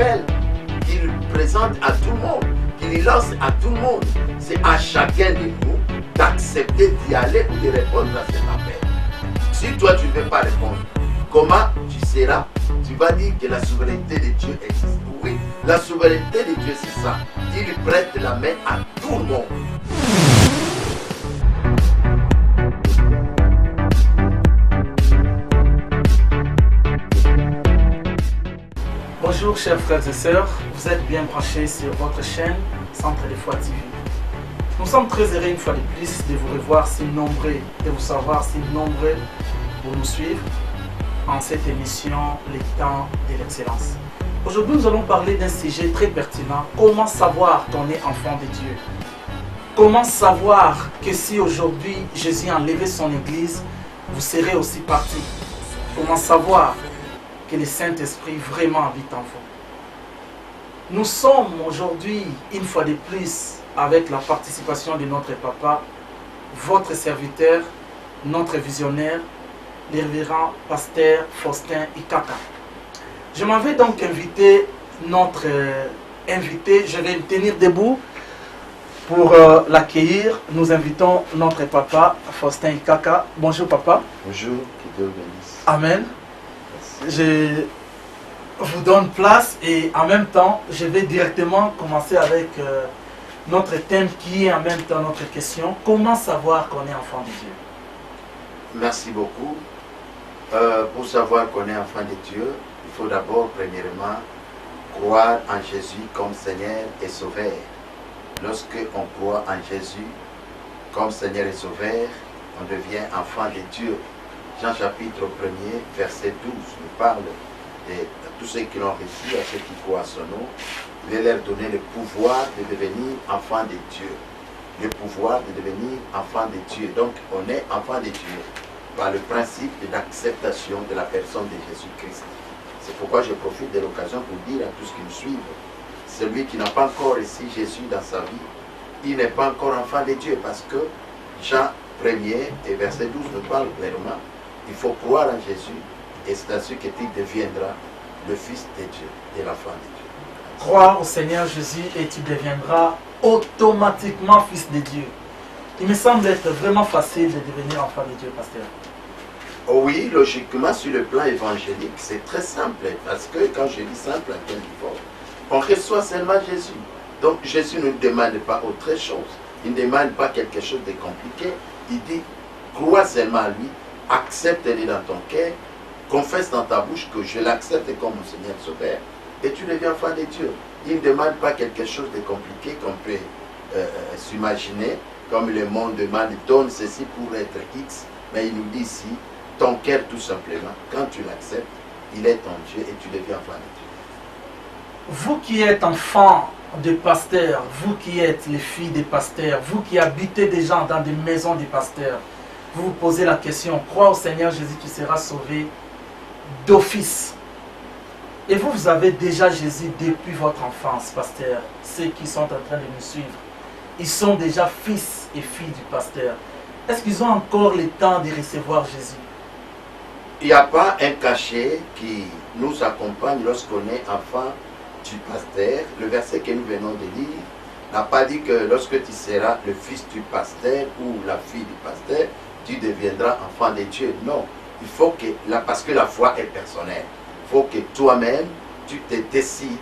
appelle, qu'il présente à tout le monde, qu'il lance à tout le monde. C'est à chacun de nous d'accepter d'y aller ou de répondre à cet appel. Si toi tu ne veux pas répondre, comment tu seras? Tu vas dire que la souveraineté de Dieu existe. Oui, la souveraineté de Dieu c'est ça. Il prête la main à tout le monde. Bonjour chers frères et sœurs, vous êtes bien branchés sur votre chaîne Centre des Foi TV. Nous sommes très heureux une fois de plus de vous revoir si nombreux, de vous savoir si nombreux pour nous suivre en cette émission Les temps de l'excellence. Aujourd'hui nous allons parler d'un sujet très pertinent, comment savoir qu'on est enfant de Dieu. Comment savoir que si aujourd'hui Jésus a enlevé son église, vous serez aussi partis. Comment savoir que le Saint-Esprit vraiment habite en vous. Nous sommes aujourd'hui, une fois de plus, avec la participation de notre papa, votre serviteur, notre visionnaire, le révérend pasteur Faustin Ikaka. Je m'en vais donc inviter notre invité, je vais me tenir debout pour l'accueillir. Nous invitons notre papa Faustin Ikaka. Bonjour papa. Bonjour, que Dieu bénisse. Amen. Je vous donne place et en même temps, je vais directement commencer avec notre thème qui est en même temps notre question. Comment savoir qu'on est enfant de Dieu? Merci beaucoup. Pour savoir qu'on est enfant de Dieu, il faut d'abord, premièrement, croire en Jésus comme Seigneur et Sauveur. Lorsque on croit en Jésus comme Seigneur et Sauveur, on devient enfant de Dieu. Jean chapitre 1er, verset 12, nous parle de tous ceux qui l'ont reçu, à ceux qui croient à son nom. Il va leur donner le pouvoir de devenir enfant de Dieu. Le pouvoir de devenir enfant de Dieu. Donc, on est enfant de Dieu par le principe de l'acceptation de la personne de Jésus-Christ. C'est pourquoi je profite de l'occasion pour dire à tous qui nous suivent, celui qui n'a pas encore reçu Jésus dans sa vie, il n'est pas encore enfant de Dieu, parce que Jean 1er et verset 12 nous parle clairement. Il faut croire en Jésus et c'est ainsi que tu deviendras le Fils de Dieu et l'enfant de Dieu. Croire au Seigneur Jésus et tu deviendras automatiquement Fils de Dieu. Il me semble être vraiment facile de devenir enfant de Dieu, pasteur. Oh oui, logiquement, sur le plan évangélique, c'est très simple. Parce que quand je dis simple, à quel niveau? On reçoit seulement Jésus. Donc Jésus ne demande pas autre chose. Il ne demande pas quelque chose de compliqué. Il dit, crois seulement à lui. Accepte-le dans ton cœur, confesse dans ta bouche que je l'accepte comme mon Seigneur Sauveur, et tu deviens enfant de Dieu. Il ne demande pas quelque chose de compliqué qu'on peut s'imaginer, comme le monde demande, donne ceci pour être X, mais il nous dit ici, ton cœur tout simplement, quand tu l'acceptes, il est ton Dieu et tu deviens enfant de Dieu. Vous qui êtes enfant de pasteur, vous qui êtes les filles des pasteurs, vous qui habitez des gens dans des maisons des pasteurs, vous vous posez la question, crois au Seigneur Jésus, tu seras sauvé d'office. Et vous, vous avez déjà Jésus depuis votre enfance, pasteur. Ceux qui sont en train de nous suivre, ils sont déjà fils et filles du pasteur. Est-ce qu'ils ont encore le temps de recevoir Jésus? Il n'y a pas un cachet qui nous accompagne lorsqu'on est enfant du pasteur. Le verset que nous venons de lire n'a pas dit que lorsque tu seras le fils du pasteur ou la fille du pasteur, tu deviendras enfant de Dieu. Non, il faut que, parce que la foi est personnelle, il faut que toi-même, tu te décides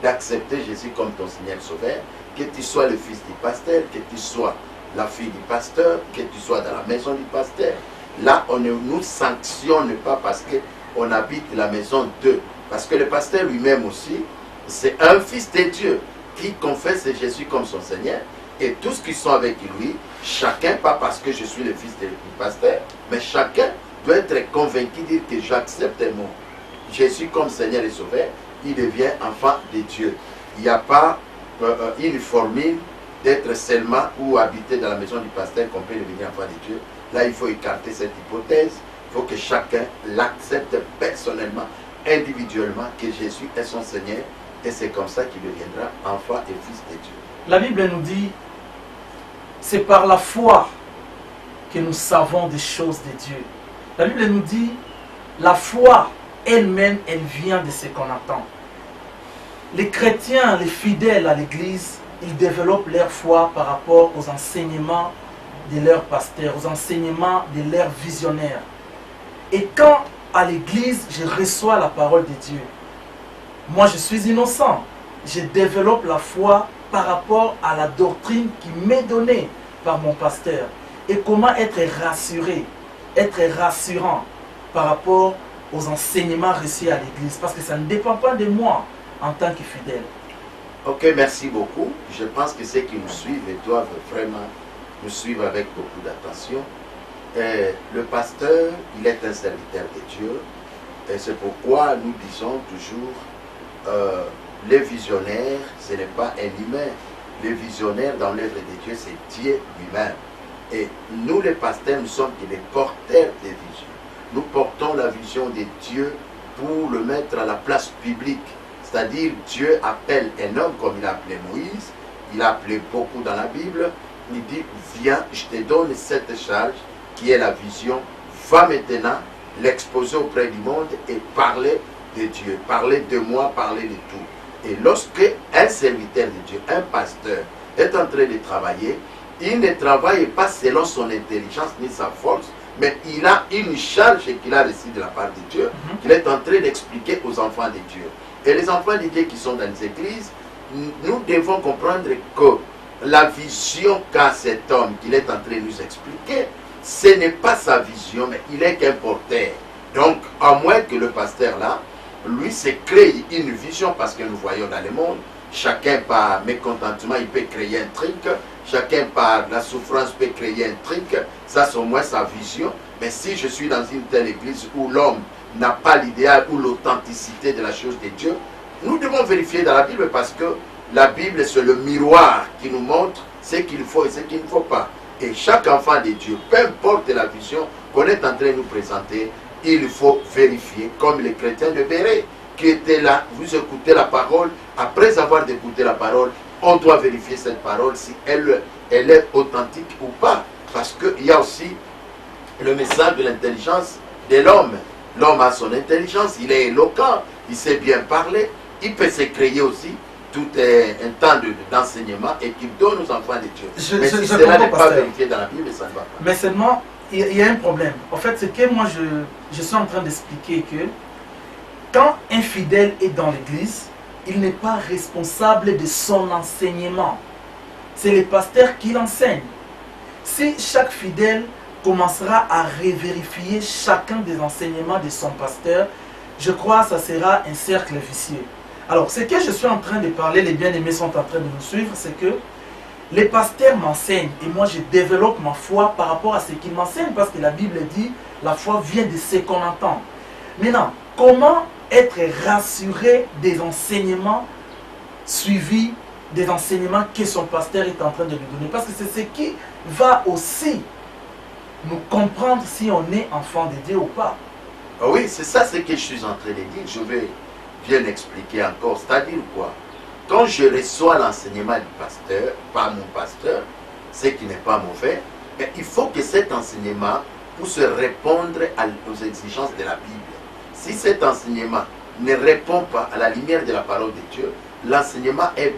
d'accepter Jésus comme ton Seigneur Sauveur, que tu sois le fils du pasteur, que tu sois la fille du pasteur, que tu sois dans la maison du pasteur. Là, on ne nous sanctionne pas parce qu'on habite la maison d'eux. Parce que le pasteur lui-même aussi, c'est un fils de Dieu qui confesse Jésus comme son Seigneur. Et tous qui sont avec lui, chacun, pas parce que je suis le fils du pasteur, mais chacun doit être convaincu, dire que j'accepte mon Jésus comme Seigneur et Sauveur, il devient enfant de Dieu. Il n'y a pas une formule d'être seulement ou habiter dans la maison du pasteur qu'on peut devenir enfant de Dieu. Là, il faut écarter cette hypothèse. Il faut que chacun l'accepte personnellement, individuellement, que Jésus est son Seigneur. Et c'est comme ça qu'il deviendra enfant et fils de Dieu. La Bible nous dit, c'est par la foi que nous savons des choses de Dieu. La Bible nous dit, la foi elle-même, elle vient de ce qu'on attend. les chrétiens, les fidèles à l'église, ils développent leur foi par rapport aux enseignements de leurs pasteurs, aux enseignements de leurs visionnaires. Et quand à l'église, je reçois la parole de Dieu, moi je suis innocent. Je développe la foi par rapport à la doctrine qui m'est donnée par mon pasteur. Et comment être rassuré, être rassurant par rapport aux enseignements reçus à l'église. Parce que ça ne dépend pas de moi en tant que fidèle. Ok, merci beaucoup. Je pense que ceux qui nous suivent doivent vraiment nous suivre avec beaucoup d'attention. Le pasteur, il est un serviteur de Dieu. Et c'est pourquoi nous disons toujours, les visionnaires, ce n'est pas un humain. Les visionnaires dans l'œuvre de Dieu, c'est Dieu lui-même. Et nous, les pasteurs, nous sommes les porteurs des visions. Nous portons la vision de Dieu pour le mettre à la place publique. C'est-à-dire, Dieu appelle un homme comme il a appelé Moïse. Il a appelé beaucoup dans la Bible. Il dit, viens, je te donne cette charge qui est la vision. Va maintenant l'exposer auprès du monde et parler de Dieu. Parler de moi, parler de tout. Et lorsque un serviteur de Dieu, un pasteur, est en train de travailler, il ne travaille pas selon son intelligence ni sa force, mais il a une charge qu'il a reçue de la part de Dieu, qu'il est en train d'expliquer aux enfants de Dieu. Et les enfants de Dieu qui sont dans les églises, nous devons comprendre que la vision qu'a cet homme qu'il est en train de nous expliquer, ce n'est pas sa vision, mais il est qu'un porteur. Donc, à moins que le pasteur là, lui, se crée une vision, parce que nous voyons dans le monde, chacun par mécontentement, il peut créer un truc, chacun par la souffrance peut créer un truc, ça c'est au moins sa vision. Mais si je suis dans une telle église où l'homme n'a pas l'idéal ou l'authenticité de la chose de Dieu, nous devons vérifier dans la Bible, parce que la Bible c'est le miroir qui nous montre ce qu'il faut et ce qu'il ne faut pas. Et chaque enfant de Dieu, peu importe la vision qu'on est en train de nous présenter, il faut vérifier, comme les chrétiens de Béret, qui étaient là, vous écoutez la parole, après avoir écouté la parole, on doit vérifier cette parole si elle est authentique ou pas. Parce qu'il y a aussi le message de l'intelligence de l'homme. L'homme a son intelligence, il est éloquent, il sait bien parler, il peut se créer aussi tout un temps d'enseignement et qu'il donne aux enfants de Dieu. Mais si cela n'est pas vérifié dans la Bible, ça ne va pas. Mais seulement, il y a un problème. En fait, c'est que moi, je suis en train d'expliquer que quand un fidèle est dans l'église, il n'est pas responsable de son enseignement. C'est le pasteur qui l'enseigne. Si chaque fidèle commencera à revérifier chacun des enseignements de son pasteur, je crois que ça sera un cercle vicieux. Alors, ce que je suis en train de parler, les bien-aimés sont en train de nous suivre, c'est que les pasteurs m'enseignent et moi je développe ma foi par rapport à ce qu'ils m'enseignent, parce que la Bible dit la foi vient de ce qu'on entend. Maintenant, comment être rassuré des enseignements suivis, des enseignements que son pasteur est en train de lui donner? Parce que c'est ce qui va aussi nous comprendre si on est enfant de Dieu ou pas. Oui, c'est ça ce que je suis en train de dire. Je vais bien expliquer encore. C'est-à-dire quoi? Quand je reçois l'enseignement du pasteur, par mon pasteur, ce qui n'est pas mauvais, mais il faut que cet enseignement puisse répondre aux exigences de la Bible. Si cet enseignement ne répond pas à la lumière de la parole de Dieu, l'enseignement est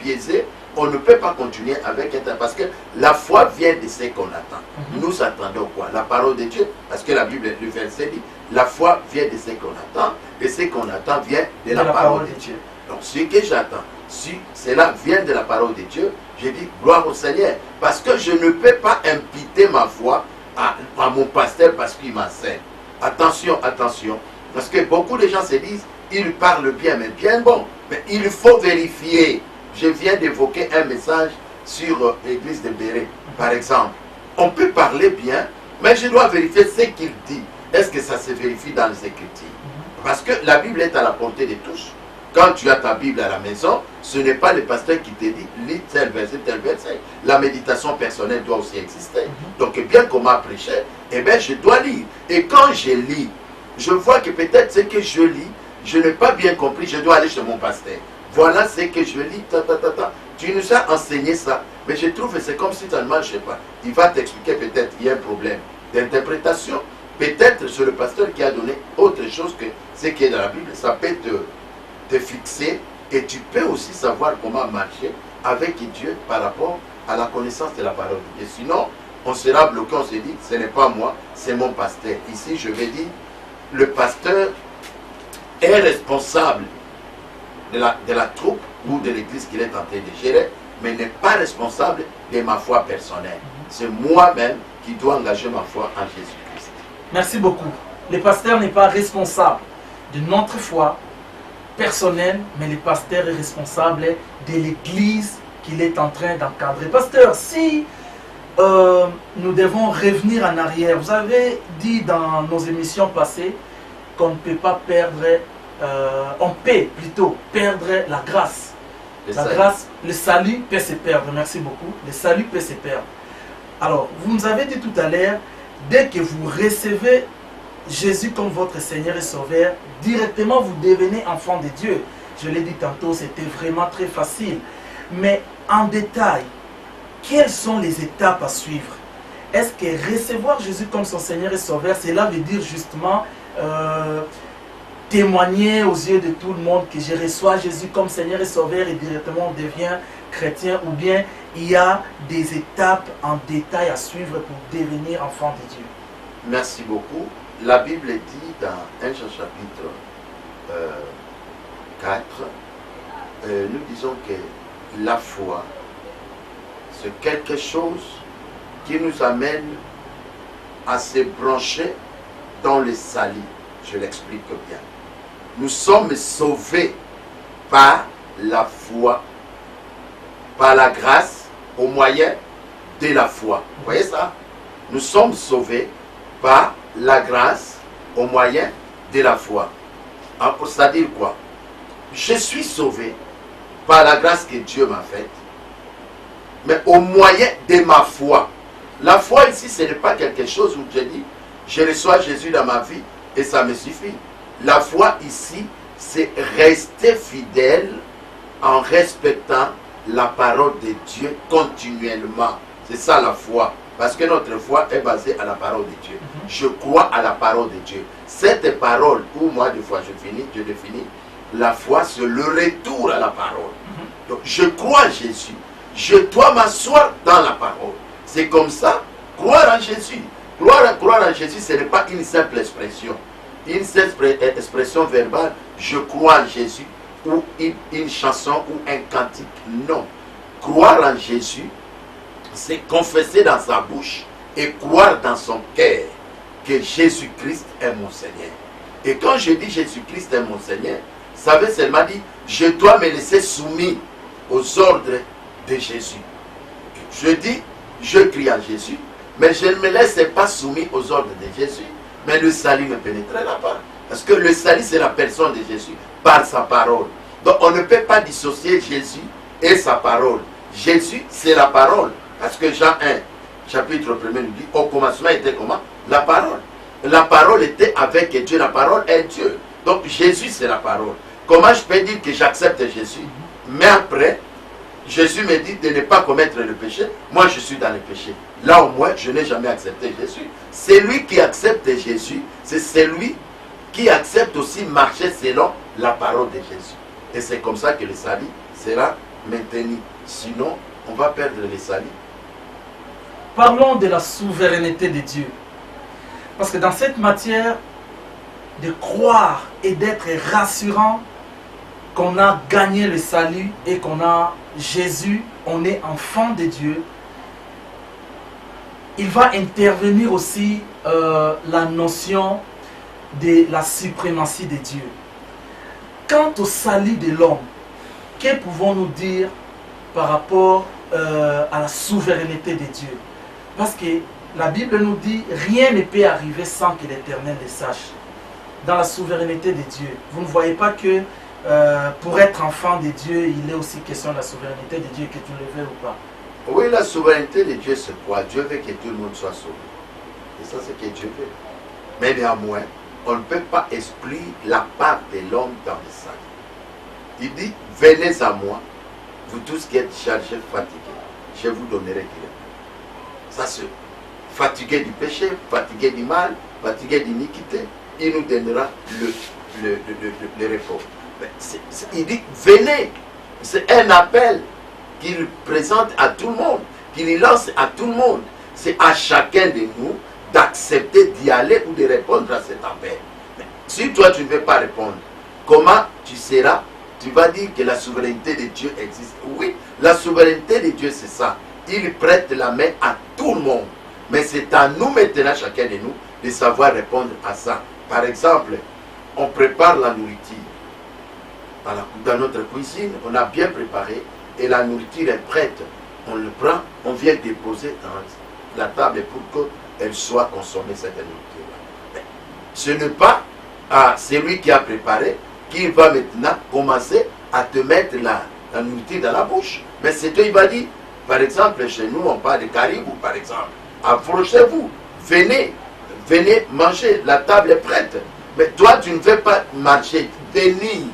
biaisé, on ne peut pas continuer avec un, parce que la foi vient de ce qu'on attend. Nous attendons quoi? La parole de Dieu, parce que la Bible, le verset dit, la foi vient de ce qu'on attend, et ce qu'on attend vient de la parole de Dieu. Donc ce que j'attends, si cela vient de la parole de Dieu, je dis gloire au Seigneur, parce que je ne peux pas imputer ma foi à mon pasteur parce qu'il m'enseigne. Attention, attention, parce que beaucoup de gens se disent, il parle bien, mais bien bon, mais il faut vérifier. Je viens d'évoquer un message sur l'église de Béret, par exemple. On peut parler bien, mais je dois vérifier ce qu'il dit. Est-ce que ça se vérifie dans les Écritures? Parce que la Bible est à la portée de tous. Quand tu as ta Bible à la maison, ce n'est pas le pasteur qui te dit lis tel verset, tel verset. La méditation personnelle doit aussi exister. Donc, bien qu'on m'a prêché, eh bien, je dois lire. Et quand je lis, je vois que peut-être ce que je lis, je n'ai pas bien compris, je dois aller chez mon pasteur. Voilà ce que je lis, Tu nous as enseigné ça, mais je trouve que c'est comme si tu as mal, je ne sais pas. Il va t'expliquer peut-être qu'il y a un problème d'interprétation. Peut-être c'est le pasteur qui a donné autre chose que ce qui est dans la Bible. Ça peut te fixer et tu peux aussi savoir comment marcher avec Dieu par rapport à la connaissance de la parole de Dieu. Sinon, on sera bloqué, on se dit, ce n'est pas moi, c'est mon pasteur. Ici, je vais dire, le pasteur est responsable de la troupe ou de l'église qu'il est en train de gérer, mais n'est pas responsable de ma foi personnelle. C'est moi-même qui dois engager ma foi en Jésus-Christ. Merci beaucoup. Le pasteur n'est pas responsable de notre foi personnelle, mais le pasteur est responsable de l'église qu'il est en train d'encadrer. Pasteur, si nous devons revenir en arrière, vous avez dit dans nos émissions passées qu'on ne peut pas perdre, on peut plutôt perdre la grâce. Grâce, le salut peut se perdre. Merci beaucoup. Le salut peut se perdre. Alors, vous nous avez dit tout à l'heure, dès que vous recevez Jésus comme votre Seigneur et Sauveur, directement vous devenez enfant de Dieu. Je l'ai dit tantôt, c'était vraiment très facile. Mais en détail, quelles sont les étapes à suivre? Est-ce que recevoir Jésus comme son Seigneur et Sauveur, cela veut dire justement témoigner aux yeux de tout le monde que je reçois Jésus comme Seigneur et Sauveur et directement on devient chrétien, ou bien il y a des étapes en détail à suivre pour devenir enfant de Dieu? Merci beaucoup. La Bible dit dans 1 Jean chapitre 4, nous disons que la foi, c'est quelque chose qui nous amène à se brancher dans le salut. Je l'explique bien. Nous sommes sauvés par la foi, par la grâce, au moyen de la foi. Vous voyez ça? Nous sommes sauvés par la grâce, au moyen de la foi. C'est-à-dire quoi? Je suis sauvé par la grâce que Dieu m'a faite, mais au moyen de ma foi. La foi ici, ce n'est pas quelque chose où je dis, je reçois Jésus dans ma vie et ça me suffit. La foi ici, c'est rester fidèle en respectant la parole de Dieu continuellement. C'est ça la foi. Parce que notre foi est basée à la parole de Dieu. Je crois à la parole de Dieu. Cette parole, où moi des fois je définis, la foi c'est le retour à la parole. Donc je crois en Jésus. Je dois m'asseoir dans la parole. C'est comme ça, croire en Jésus. Croire en Jésus, ce n'est pas une simple expression. Une simple expression verbale, je crois en Jésus, ou une chanson ou un cantique. Non. Croire en Jésus, c'est confesser dans sa bouche et croire dans son cœur que Jésus-Christ est mon Seigneur. Et quand je dis Jésus-Christ est mon Seigneur, ça veut seulement dire je dois me laisser soumis aux ordres de Jésus. Je dis je crie en Jésus, mais je ne me laisse pas soumis aux ordres de Jésus, mais le salut me pénétrera pas. Parce que le salut c'est la personne de Jésus par sa parole. Donc on ne peut pas dissocier Jésus et sa parole. Jésus c'est la parole. Parce que Jean 1, chapitre 1 nous dit, au commencement était comment? La parole. La parole était avec Dieu, la parole est Dieu. Donc Jésus c'est la parole. Comment je peux dire que j'accepte Jésus, mais après, Jésus me dit de ne pas commettre le péché, moi je suis dans le péché. Là au moins, je n'ai jamais accepté Jésus. Celui qui accepte Jésus, c'est celui qui accepte aussi marcher selon la parole de Jésus. Et c'est comme ça que le salut sera maintenu. Sinon, on va perdre le salut. Parlons de la souveraineté de Dieu. Parce que dans cette matière, de croire et d'être rassurant qu'on a gagné le salut et qu'on a Jésus, on est enfant de Dieu, il va intervenir aussi la notion de la suprématie de Dieu. Quant au salut de l'homme, que pouvons-nous dire par rapport à la souveraineté de Dieu? Parce que la Bible nous dit rien ne peut arriver sans que l'Éternel le sache. Dans la souveraineté de Dieu, vous ne voyez pas que pour être enfant de Dieu, il est aussi question de la souveraineté de Dieu, que tu le veux ou pas. Oui, la souveraineté de Dieu, c'est quoi? Dieu veut que tout le monde soit sauvé. Et ça, c'est ce que Dieu veut. Mais néanmoins, on ne peut pas exclure la part de l'homme dans le salut. Il dit, venez à moi, vous tous qui êtes chargés, fatigués, je vous donnerai du repos. Ça, c'est fatigué du péché, fatigué du mal, fatigué d'iniquité, il nous donnera le repos. Il dit, venez. C'est un appel qu'il présente à tout le monde, qu'il lance à tout le monde. C'est à chacun de nous d'accepter d'y aller ou de répondre à cet appel. Mais si toi tu ne veux pas répondre, comment tu seras? Tu vas dire que la souveraineté de Dieu existe. Oui, la souveraineté de Dieu c'est ça. Il prête la main à tout le monde. Mais c'est à nous maintenant, chacun de nous, de savoir répondre à ça. Par exemple, on prépare la nourriture. Dans notre cuisine, on a bien préparé et la nourriture est prête. On le prend, on vient déposer dans la table pour qu'elle soit consommée, cette nourriture-là. Ce n'est pas à celui qui a préparé qu'il va maintenant commencer à te mettre la nourriture dans la bouche. Mais c'est toi, il va dire, par exemple, chez nous, on parle de caribou, par exemple. Approchez-vous, venez manger, la table est prête. Mais toi, tu ne veux pas marcher, venir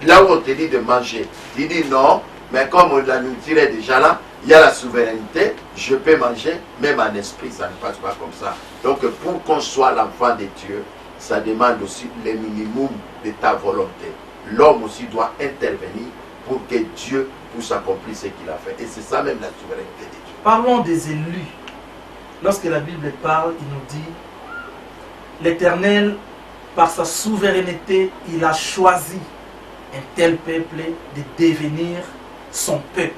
là où on te dit de manger. Tu dis non, mais comme la nourriture est déjà là, il y a la souveraineté, je peux manger, même en esprit, ça ne passe pas comme ça. Donc pour qu'on soit l'enfant de Dieu, ça demande aussi le minimum de ta volonté. L'homme aussi doit intervenir pour que Dieu puisse accomplir ce qu'il a fait. Et c'est ça même la souveraineté de Dieu. Parlons des élus. Lorsque la Bible parle, il nous dit, l'Éternel, par sa souveraineté, il a choisi un tel peuple de devenir son peuple.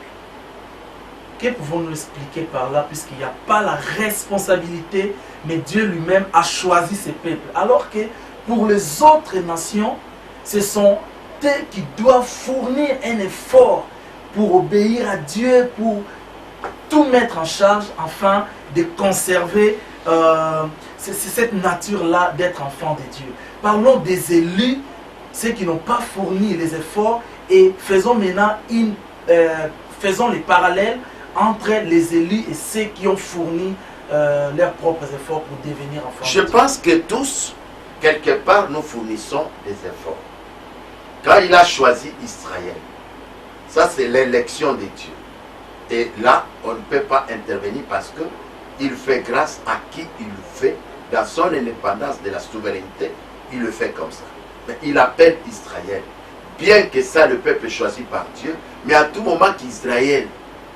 Que pouvons-nous expliquer par là, puisqu'il n'y a pas la responsabilité, mais Dieu lui-même a choisi ces peuples. Alors que pour les autres nations, ce sont eux qui doivent fournir un effort pour obéir à Dieu, pour tout mettre en charge afin de conserver cette nature-là d'être enfant de Dieu. Parlons des élus, ceux qui n'ont pas fourni les efforts, et faisons maintenant faisons les parallèles entre les élus et ceux qui ont fourni leurs propres efforts pour devenir enfants. Je pense que tous, quelque part, nous fournissons des efforts. Quand il a choisi Israël, ça c'est l'élection de Dieu. Et là, on ne peut pas intervenir parce qu'il fait grâce à qui il le fait. Dans son indépendance de la souveraineté, il le fait comme ça. Mais il appelle Israël. Bien que ça, le peuple est choisi par Dieu, mais à tout moment qu'Israël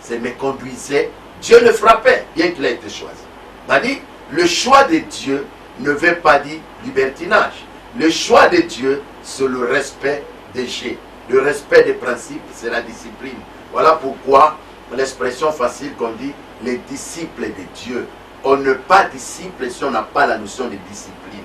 se méconduisait, Dieu le frappait, bien qu'il ait été choisi. C'est-à-dire, le choix de Dieu ne veut pas dire libertinage. Le choix de Dieu, c'est le respect des jets. Le respect des principes, c'est la discipline. Voilà pourquoi l'expression facile qu'on dit les disciples de Dieu. On n'est pas disciple si on n'a pas la notion de discipline.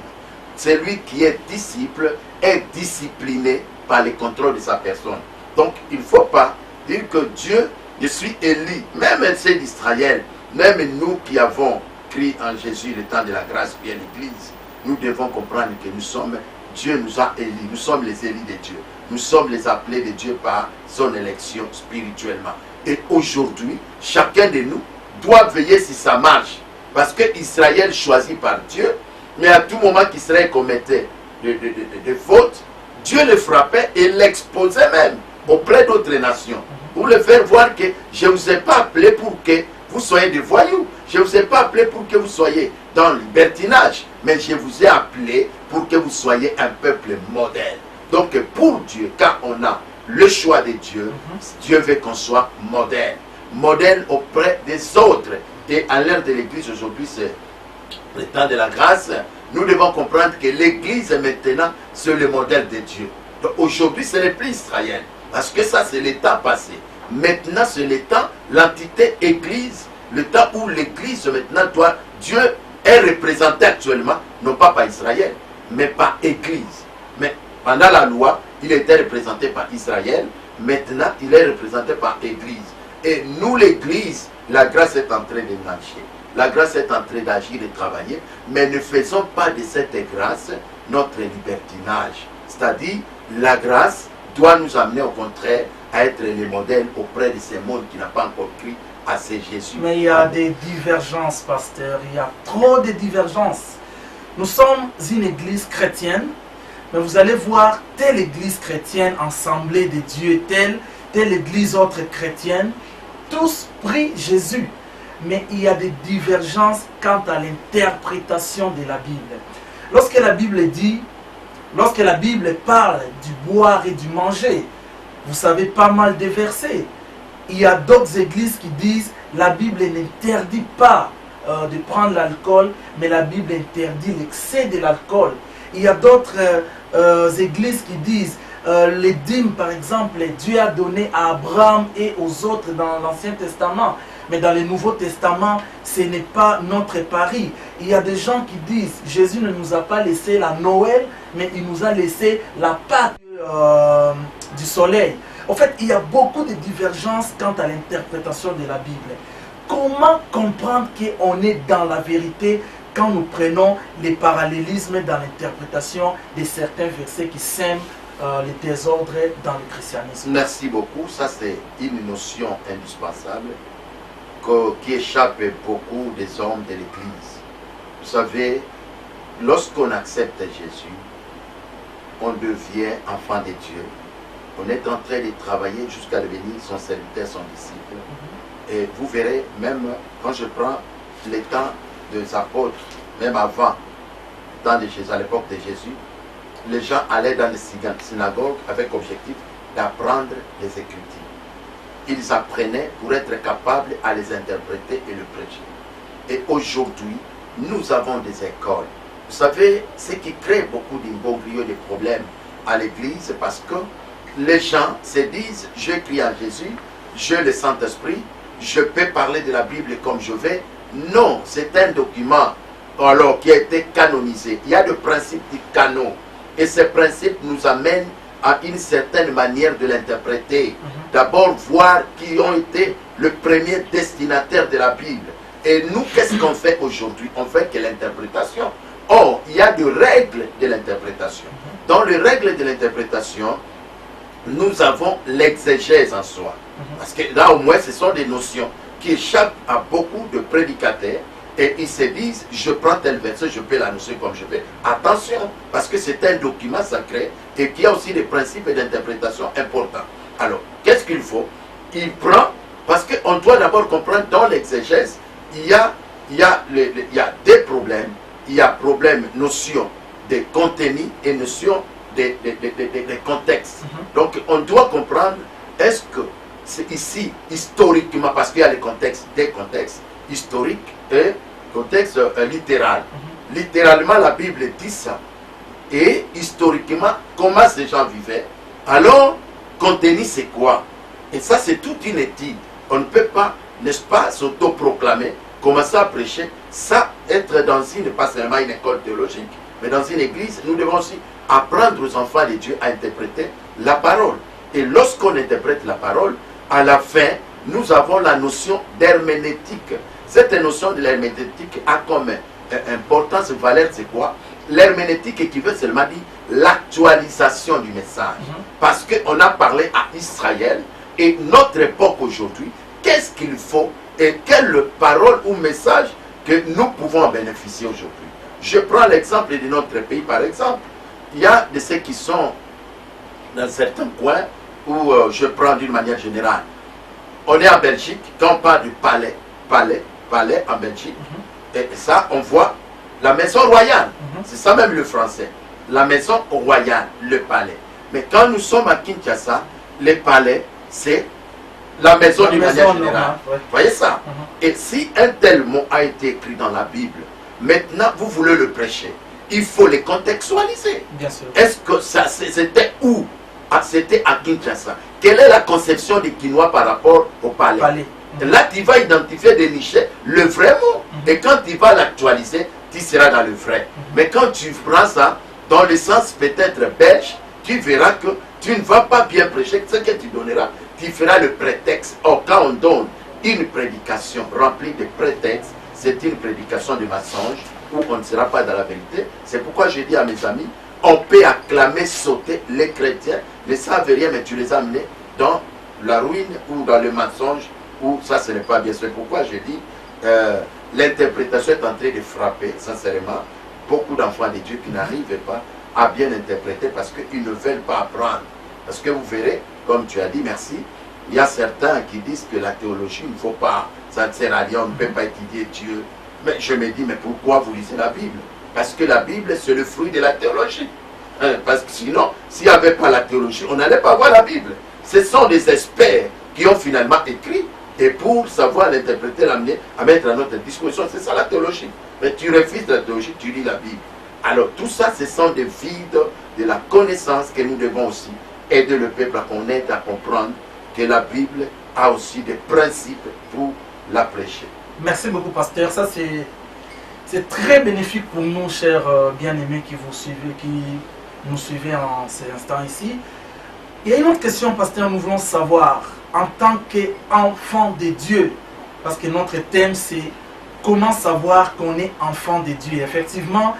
Celui qui est disciple est discipliné par le contrôle de sa personne. Donc il ne faut pas dire que Dieu, je suis élu, même ceux d'Israël, même nous qui avons cru en Jésus le temps de la grâce puis à l'Église, nous devons comprendre que nous sommes, Dieu nous a élus, nous sommes les élus de Dieu. Nous sommes les appelés de Dieu par son élection spirituellement. Et aujourd'hui, chacun de nous doit veiller si ça marche. Parce que Israël choisi par Dieu, mais à tout moment qu'Israël commettait de fautes, Dieu le frappait et l'exposait même auprès d'autres nations. Pour le faire voir que je ne vous ai pas appelé pour que vous soyez des voyous. Je ne vous ai pas appelé pour que vous soyez dans le libertinage. Mais je vous ai appelé pour que vous soyez un peuple modèle. Donc pour Dieu, quand on a le choix de Dieu, Dieu veut qu'on soit modèle. Modèle auprès des autres. Et à l'ère de l'Église aujourd'hui, c'est le temps de la grâce. Nous devons comprendre que l'Église maintenant, c'est le modèle de Dieu. Donc aujourd'hui, ce n'est plus Israël. Parce que ça, c'est le temps passé. Maintenant, c'est le temps, l'entité Église, le temps où l'Église maintenant doit, Dieu est représenté actuellement, non pas par Israël, mais par Église. Mais pendant la loi, il était représenté par Israël. Maintenant, il est représenté par Église. Et nous, l'Église, la grâce est en train de marcher. La grâce est en train d'agir et de travailler. Mais ne faisons pas de cette grâce notre libertinage. C'est-à-dire, la grâce doit nous amener au contraire à être les modèles auprès de ces mondes qui n'ont pas encore cru à ce Jésus. Mais il y a des divergences, pasteur. Il y a trop de divergences. Nous sommes une église chrétienne, mais vous allez voir telle église chrétienne, assemblée de Dieu, telle église autre chrétienne, tous prient Jésus. Mais il y a des divergences quant à l'interprétation de la Bible. Lorsque la Bible dit Lorsque la Bible parle du boire et du manger, vous savez pas mal de versets. Il y a d'autres églises qui disent la Bible n'interdit pas de prendre l'alcool, mais la Bible interdit l'excès de l'alcool. Il y a d'autres églises qui disent les dîmes, par exemple, Dieu a donné à Abraham et aux autres dans l'Ancien Testament. Mais dans le Nouveau Testament, ce n'est pas notre pari. Il y a des gens qui disent Jésus ne nous a pas laissé la Noël, mais il nous a laissé la Pâque du soleil. En fait, il y a beaucoup de divergences quant à l'interprétation de la Bible. Comment comprendre qu'on est dans la vérité quand nous prenons les parallélismes dans l'interprétation de certains versets qui sèment les désordres dans le christianisme? Merci beaucoup. Ça, c'est une notion indispensable qui échappe beaucoup des hommes de l'Église. Vous savez, lorsqu'on accepte Jésus, on devient enfant de Dieu. On est en train de travailler jusqu'à devenir son serviteur, son disciple. Et vous verrez, même quand je prends les temps des apôtres, même avant, dans de Jésus, à l'époque de Jésus, les gens allaient dans les synagogues avec objectif d'apprendre les Écritures. Ils apprenaient pour être capables à les interpréter et le prêcher. Et aujourd'hui, nous avons des écoles. Vous savez, ce qui crée beaucoup d'imbroglio, de problèmes à l'Église, c'est parce que les gens se disent, je crie à Jésus, je le Saint-Esprit, je peux parler de la Bible comme je vais. Non, c'est un document alors, qui a été canonisé. Il y a le principe du canon. Et ces principes nous amènent à une certaine manière de l'interpréter. D'abord, voir qui ont été le premier destinataire de la Bible. Et nous, qu'est-ce qu'on fait aujourd'hui? On fait que l'interprétation. Or, il y a des règles de l'interprétation. Dans les règles de l'interprétation, nous avons l'exégèse en soi. Parce que là, au moins, ce sont des notions qui échappent à beaucoup de prédicateurs. Et ils se disent, je prends tel verset, je peux l'annoncer comme je veux. Attention, parce que c'est un document sacré et qu'il y a aussi des principes d'interprétation importants. Alors, qu'est-ce qu'il faut? Il prend, parce qu'on doit d'abord comprendre, dans l'exégèse, il y a des problèmes. Il y a problème, notion de contenu et notion de contexte. Donc, on doit comprendre, est-ce que c'est ici, historiquement, parce qu'il y a les contextes, des contextes historiques et contexte littéral. Littéralement, la Bible dit ça. Et historiquement, comment ces gens vivaient. Alors, contenu, c'est quoi? Et ça, c'est toute une étude. On ne peut pas, n'est-ce pas, s'autoproclamer, commencer à prêcher, ça, être dans pas seulement une école théologique, mais dans une église, nous devons aussi apprendre aux enfants de Dieu à interpréter la parole. Et lorsqu'on interprète la parole, à la fin, nous avons la notion d'herméneutique. Cette notion de l'herméneutique a comme importance, valeur, c'est quoi? L'herméneutique qui veut seulement dire l'actualisation du message. Parce qu'on a parlé à Israël et notre époque aujourd'hui, qu'est-ce qu'il faut et quelle parole ou message que nous pouvons en bénéficier aujourd'hui. Je prends l'exemple de notre pays, par exemple. Il y a de ceux qui sont dans certains coins où je prends d'une manière générale. On est en Belgique, quand on parle du palais en Belgique, et ça, on voit la maison royale. C'est ça même le français. La maison royale, le palais. Mais quand nous sommes à Kinshasa, le palais, c'est la maison d'une manière générale. Vous voyez ça? Et si un tel mot a été écrit dans la Bible, maintenant vous voulez le prêcher, il faut le contextualiser. Bien sûr. Est-ce que ça, c'était où? C'était à Kinshasa. Quelle est la conception des Kinois par rapport au palais? Là, tu vas identifier, dénicher le vrai mot. Et quand tu vas l'actualiser, tu seras dans le vrai. Mais quand tu prends ça dans le sens peut-être belge, tu verras que tu ne vas pas bien prêcher. Ce que tu donneras, tu feras le prétexte. Or, quand on donne une prédication remplie de prétextes, c'est une prédication de mensonge où on ne sera pas dans la vérité. C'est pourquoi je dis à mes amis, on peut acclamer, sauter les chrétiens, ne savent rien, mais tu les as amenés dans la ruine ou dans le mensonge, où ça, ce n'est pas bien. C'est pourquoi je dis, l'interprétation est en train de frapper, sincèrement, beaucoup d'enfants de Dieu qui n'arrivent pas à bien interpréter parce qu'ils ne veulent pas apprendre. Parce que vous verrez, comme tu as dit, merci, il y a certains qui disent que la théologie, il ne faut pas, ça ne sert à rien, on ne peut pas étudier Dieu. Mais je me dis, mais pourquoi vous lisez la Bible? Parce que la Bible, c'est le fruit de la théologie. Parce que sinon, s'il n'y avait pas la théologie, on n'allait pas voir la Bible. Ce sont des experts qui ont finalement écrit, et pour savoir l'interpréter, l'amener à mettre à notre disposition. C'est ça la théologie. Mais tu refuses la théologie, tu lis la Bible. Alors tout ça, ce sont des vides de la connaissance que nous devons aussi aider le peuple à connaître, à comprendre que la Bible a aussi des principes pour la prêcher. Merci beaucoup, pasteur. Ça, c'est très bénéfique pour nous, chers bien-aimés qui nous suivez en ces instants ici. Il y a une autre question, pasteur, nous voulons savoir, en tant qu'enfant de Dieu, parce que notre thème, c'est comment savoir qu'on est enfant de Dieu. Effectivement,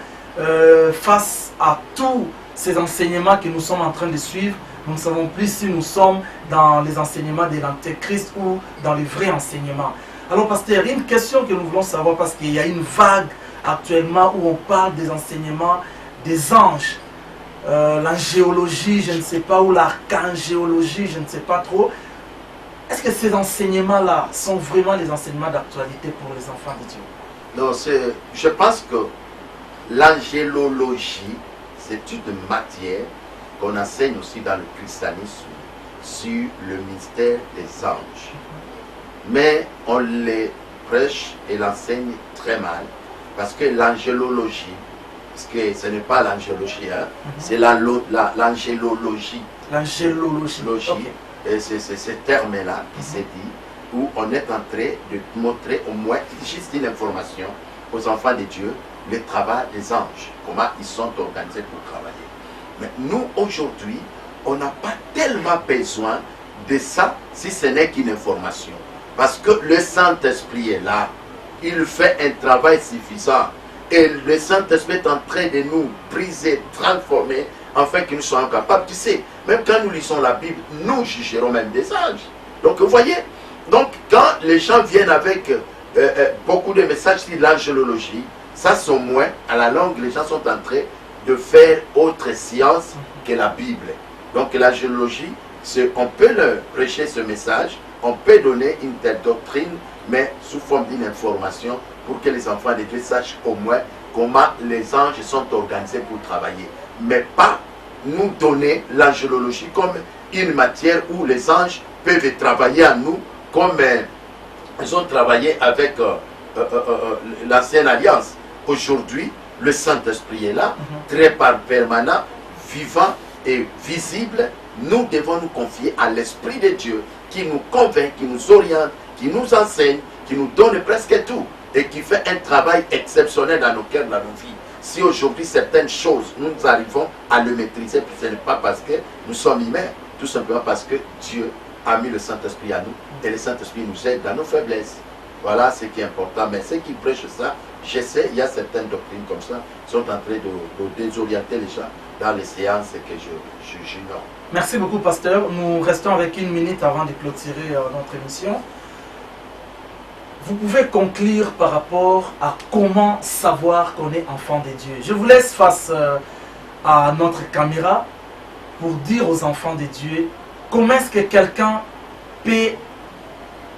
face à tous ces enseignements que nous sommes en train de suivre, nous ne savons plus si nous sommes dans les enseignements de l'Antéchrist ou dans les vrais enseignements. Alors, pasteur, il y a une question que nous voulons savoir parce qu'il y a une vague actuellement où on parle des enseignements des anges. L'angéologie, je ne sais pas, ou l'archangéologie, je ne sais pas trop. Est-ce que ces enseignements-là sont vraiment les enseignements d'actualité pour les enfants de Dieu? Non, je pense que l'angélologie, c'est une matière qu'on enseigne aussi dans le christianisme sur le mystère des anges. Mais on les prêche et l'enseigne très mal parce que l'angélologie, parce que ce n'est pas l'angélologie, hein, c'est l'angélologie. L'angélologie. Okay. C'est ce terme-là qui s'est dit, où on est en train de montrer au moins juste une information aux enfants de Dieu, le travail des anges, comment ils sont organisés pour travailler. Mais nous, aujourd'hui, on n'a pas tellement besoin de ça si ce n'est qu'une information. Parce que le Saint-Esprit est là. Il fait un travail suffisant. Et le Saint-Esprit est en train de nous briser, transformer, afin que nous soyons capables. Tu sais, même quand nous lisons la Bible, nous jugerons même des anges. Donc, vous voyez, donc quand les gens viennent avec beaucoup de messages sur l'angélologie, ça sont moins, à la longue, les gens sont en train de faire autre science que la Bible. Donc l'angélologie, on peut leur prêcher ce message, on peut donner une telle doctrine, mais sous forme d'une information pour que les enfants de Dieu sachent au moins comment les anges sont organisés pour travailler. Mais pas nous donner l'angélologie comme une matière où les anges peuvent travailler à nous comme ils ont travaillé avec l'ancienne alliance. Aujourd'hui, le Saint-Esprit est là, très permanent, vivant et visible. Nous devons nous confier à l'Esprit de Dieu qui nous convainc, qui nous oriente, qui nous enseigne, qui nous donne presque tout et qui fait un travail exceptionnel dans nos cœurs, dans nos vies. Si aujourd'hui certaines choses, nous arrivons à le maîtriser, ce n'est pas parce que nous sommes humains, tout simplement parce que Dieu a mis le Saint-Esprit à nous et le Saint-Esprit nous aide dans nos faiblesses. Voilà ce qui est important. Mais ceux qui prêchent ça, je sais, il y a certaines doctrines comme ça, qui sont en train de désorienter les gens dans les séances que j'ignore. Merci beaucoup, pasteur. Nous restons avec 1 minute avant de clôturer notre émission. Vous pouvez conclure par rapport à comment savoir qu'on est enfant de Dieu. Je vous laisse face à notre caméra pour dire aux enfants de Dieu comment est-ce que quelqu'un peut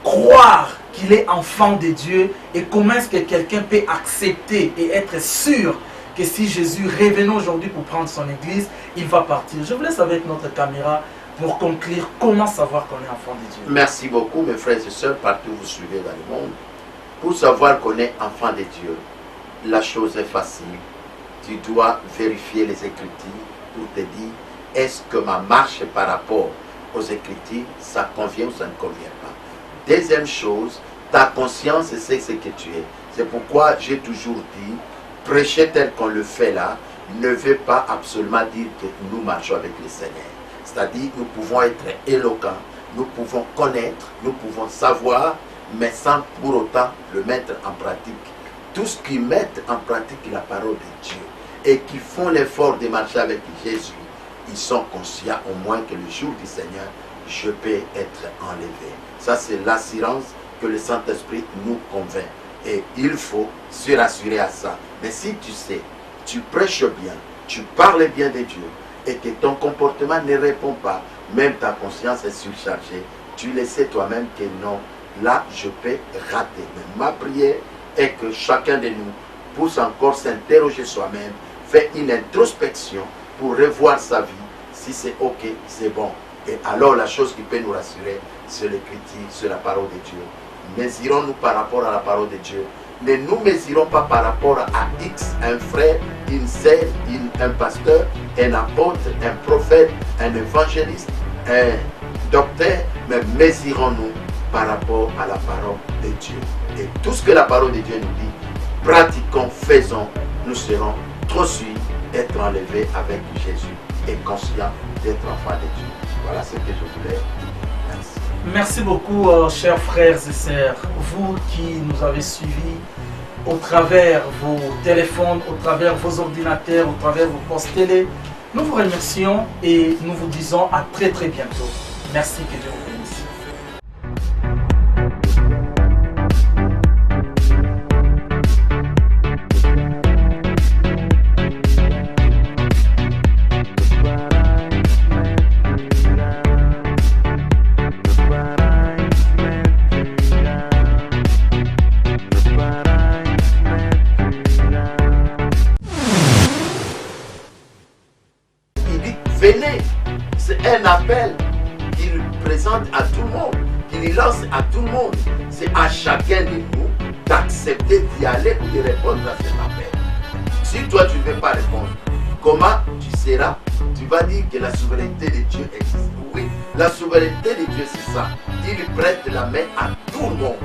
croire qu'il est enfant de Dieu et comment est-ce que quelqu'un peut accepter et être sûr que si Jésus revenait aujourd'hui pour prendre son église, il va partir. Je vous laisse avec notre caméra pour conclure comment savoir qu'on est enfant de Dieu. Merci beaucoup mes frères et sœurs, partout où vous suivez dans le monde. Pour savoir qu'on est enfant de Dieu, la chose est facile. Tu dois vérifier les Écritures pour te dire est-ce que ma marche par rapport aux Écritures, ça convient ou ça ne convient pas. Deuxième chose, ta conscience sait ce que tu es. C'est pourquoi j'ai toujours dit, prêcher tel qu'on le fait là, ne veut pas absolument dire que nous marchons avec le Seigneur. C'est-à-dire, nous pouvons être éloquents, nous pouvons connaître, nous pouvons savoir, mais sans pour autant le mettre en pratique. Tous qui mettent en pratique la parole de Dieu et qui font l'effort de marcher avec Jésus, ils sont conscients au moins que le jour du Seigneur, je peux être enlevé. Ça, c'est l'assurance que le Saint-Esprit nous convainc. Et il faut se rassurer à ça. Mais si tu sais, tu prêches bien, tu parles bien de Dieu, et que ton comportement ne répond pas, même ta conscience est surchargée, tu le sais toi-même que non, là je peux rater. Mais ma prière est que chacun de nous puisse encore s'interroger soi-même, faire une introspection pour revoir sa vie. Si c'est ok, c'est bon. Et alors la chose qui peut nous rassurer, c'est l'écriture, c'est la parole de Dieu. Mesurons-nous par rapport à la parole de Dieu. Ne nous mesurons pas par rapport à X, un frère, une sœur, un pasteur, un apôtre, un prophète, un évangéliste, un docteur, mais mesurons-nous par rapport à la parole de Dieu. Et tout ce que la parole de Dieu nous dit, pratiquons, faisons, nous serons trop sûrs d'être enlevés avec Jésus et conscients d'être enfants de Dieu. Voilà ce que je voulais. Merci. Merci beaucoup, chers frères et sœurs, vous qui nous avez suivis au travers vos téléphones, au travers vos ordinateurs, au travers vos postes télé. Nous vous remercions et nous vous disons à très très bientôt. Merci, que Dieu vous bénisse. Venez, c'est un appel qu'il présente à tout le monde, qu'il lance à tout le monde. C'est à chacun de nous d'accepter d'y aller ou de répondre à cet appel. Si toi tu ne veux pas répondre, comment tu seras? Tu vas dire que la souveraineté de Dieu existe. Oui, la souveraineté de Dieu c'est ça. Il prête la main à tout le monde.